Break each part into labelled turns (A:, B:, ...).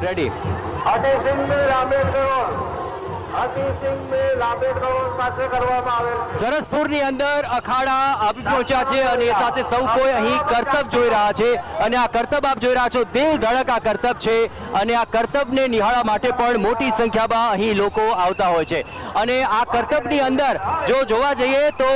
A: Ready. સરસપુરની અંદર અખાડા આવી પહોંચ્યા છે અને એ સાથે સૌ કોઈ અહીં કરતબ જોઈ રહ્યા છે અને આ કરતબ આપ જોઈ રહ્યા છો દિલ ધડક આ કરતબ છે અને આ કરતબને નિહાળવા માટે પણ મોટી સંખ્યામાં અહીં લોકો આવતા હોય છે અને આ કરતબની અંદર જો જોવા જઈએ તો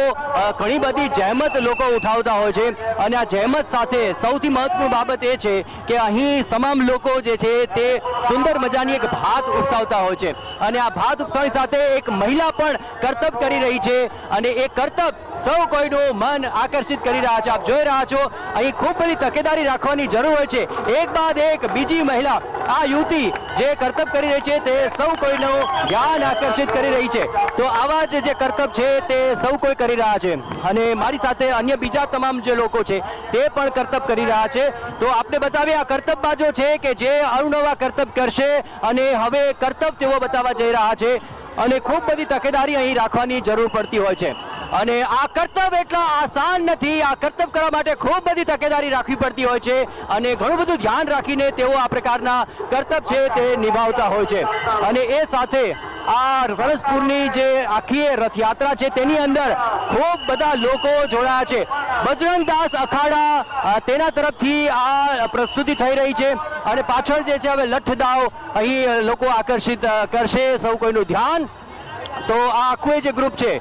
A: ઘણી બધી જહેમત લોકો ઉઠાવતા હોય છે અને આ જહેમત સાથે સૌથી મહત્વની બાબત એ છે કે અહીં તમામ લોકો જે છે તે સુંદર મજાની એક ભાત ઉપસાવતા હોય છે અને આ ભાત ઉપસાવવાની સાથે એક મહિલા પણ કરતબ કરી રહી છે અને એ કરતબ સૌ કોઈનું મન આકર્ષિત કરી રહ્યા છે. આપ જોઈ રહ્યા છો અહીં ખૂબ બધી તકેદારી રાખવાની જરૂર હોય છે. એક બાદ એક બીજી મહિલા આ યુવતી જે કરતબ કરી રહી છે તે સૌ કોઈનું ધ્યાન આકર્ષિત કરી રહી છે. તો આવા જ જે કરતબ છે તે સૌ કોઈ કરી રહ્યા છે અને મારી સાથે અન્ય બીજા તમામ જે લોકો છે તે પણ કરતબ કરી રહ્યા છે. તો આપને બતાવીએ આ કરતબબાજો છે કે જે અવનવા કરતબ કરશે અને હવે કરતબ તેઓ બતાવવા જઈ રહ્યા છે અને ખૂબ બધી તકેદારી અહીં રાખવાની જરૂર પડતી હોય છે અને આ કરતબ એટલા આસાન નથી. આ કરતબ કરવા માટે ખૂબ બધી તકેદારી રાખવી પડતી હોય છે અને ઘણું બધું ધ્યાન રાખીને તેઓ આ પ્રકારના કરતબ છે તે નિભાવતા હોય છે અને એ સાથે આ સરસપુરની જે આખી રથયાત્રા છે તેની અંદર ખૂબ બધા લોકો જોડાયા છે. બજરંગદાસ અખાડા તેના તરફથી આ પ્રસ્તુતિ થઈ રહી છે અને પાછળ જે છે હવે લઠ્ઠદાવ અહીં લોકો આકર્ષિત કરશે સૌ કોઈનું ધ્યાન. તો આ આખું જે ગ્રુપ છે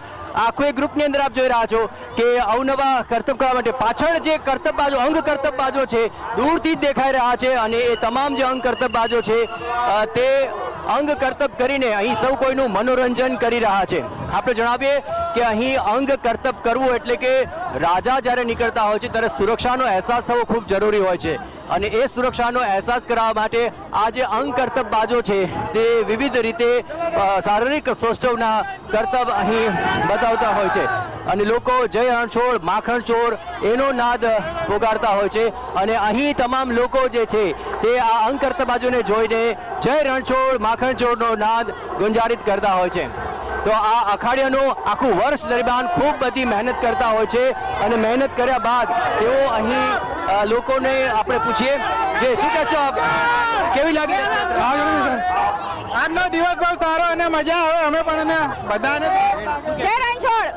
A: આખું ગ્રુપની અંદર આપ જોઈ રહ્યા છો કે અવનવા કરતબ કરવા માટે પાછળ જે કરતબબાજો અંગ કરતબબાજો છે દૂરથી જ દેખાઈ રહ્યા છે અને એ તમામ જે અંગ કરતબબાજો છે તે અંગ કરતબ કરીને અહીં સૌ કોઈનું મનોરંજન કરી રહ્યા છે. આપણે જણાવીએ કે અહીં અંગ કરતબ કરવું એટલે કે રાજા જ્યારે નીકળતા હોય છે ત્યારે સુરક્ષાનો અહેસાસ થવો ખૂબ જરૂરી હોય છે અને એ સુરક્ષાનો અહેસાસ કરાવવા માટે આ જે અંગ કરતબબાજો છે તે વિવિધ રીતે શારીરિક સૌષ્ઠવના કરતબ અહીં બતાવતા હોય છે અને લોકો જય રણછોડ માખણ ચોર એનો નાદ પોકારતા હોય છે અને અહીં તમામ લોકો જે છે તે આ અંગ કરતબબાજોને જોઈને જય રણછોડ માખણ ચોરનો નાદ ગુંજારિત કરતા હોય છે. તો આ અખાડિયાનું આખું વર્ષ દરમિયાન ખૂબ બધી મહેનત કરતા હોય છે અને મહેનત કર્યા બાદ તેઓ અહીં લોકોને આપણે પૂછીએ કે શું કહેશો આપ, કેવી લાગે
B: આજનો દિવસ બહુ સારો અને મજા આવે અમે પણ બધાને.
C: જય રણછોડ.